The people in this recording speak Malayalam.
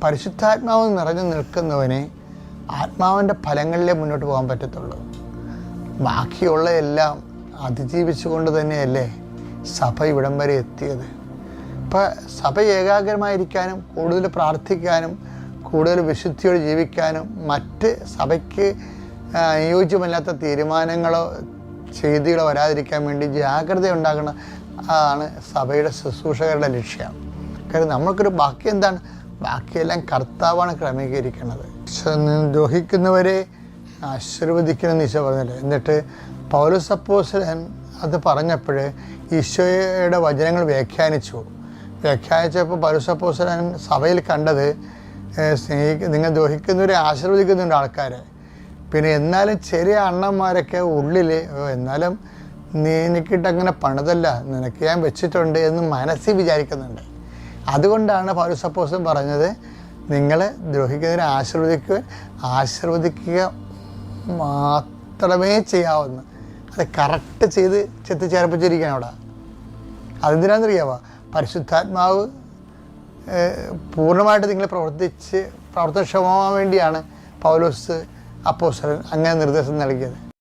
പരിശുദ്ധാത്മാവ് നിറഞ്ഞു നിൽക്കുന്നവനെ ആത്മാവിൻ്റെ ഫലങ്ങളിലേ മുന്നോട്ട് പോകാൻ പറ്റത്തുള്ളൂ. ബാക്കിയുള്ള എല്ലാം അതിജീവിച്ചുകൊണ്ട് തന്നെയല്ലേ സഭ ഇവിടം വരെ എത്തിയത്. ഇപ്പം സഭ ഏകാഗ്രമായിരിക്കാനും കൂടുതൽ പ്രാർത്ഥിക്കാനും കൂടുതൽ വിശുദ്ധിയോടെ ജീവിക്കാനും മറ്റ് സഭയ്ക്ക് അനുയോജ്യമല്ലാത്ത തീരുമാനങ്ങളോ ചെയ്തികളോ വരാതിരിക്കാൻ വേണ്ടി ജാഗ്രത ഉണ്ടാക്കണം. അതാണ് സഭയുടെ ശുശ്രൂഷകരുടെ ലക്ഷ്യം. കാരണം നമ്മൾക്കൊരു ബാക്കി എന്താണ്? ബാക്കിയെല്ലാം കർത്താവാണ് ക്രമീകരിക്കുന്നത്. ദ്രോഹിക്കുന്നവരെ ആശീർവദിക്കണമെന്ന് ഈശോ പറഞ്ഞില്ല. എന്നിട്ട് പൗലോസ് അപ്പോസ്തലൻ അത് പറഞ്ഞപ്പോൾ ഈശോയുടെ വചനങ്ങൾ വ്യാഖ്യാനിച്ചപ്പോൾ പൗലോസ് അപ്പോസ്തലൻ സഭയിൽ കണ്ടത് നിങ്ങൾ ദ്രോഹിക്കുന്നവരെ ആശീർവദിക്കുന്നുണ്ട് ആൾക്കാരെ. പിന്നെ എന്നാലും ചെറിയ അണ്ണന്മാരൊക്കെ ഉള്ളിൽ എന്നാലും നീ എനിക്കിട്ടങ്ങനെ പണിതല്ല, നിനക്ക് ഞാൻ വെച്ചിട്ടുണ്ട് എന്ന് മനസ്സിൽ വിചാരിക്കുന്നുണ്ട്. അതുകൊണ്ടാണ് പൗലോസ് അപ്പോസ്തലൻ പറഞ്ഞത് നിങ്ങൾ ദ്രോഹിക്കുന്നവരെ ആശീർവദിക്കുക മാത്രമേ ചെയ്യാവുന്നു. അത് കറക്റ്റ് ചെയ്ത് ചെത്തിച്ചേർപ്പിച്ചിരിക്കുകയാണ് അവിടെ. അതെന്തിനാണെന്നറിയാമോ? പരിശുദ്ധാത്മാവ് പൂർണ്ണമായിട്ട് നിങ്ങൾ പ്രവർത്തനക്ഷമമാകാൻ വേണ്ടിയാണ് പൗലോസ് അപ്പോസ്തലൻ അങ്ങനെ നിർദ്ദേശം നൽകിയത്.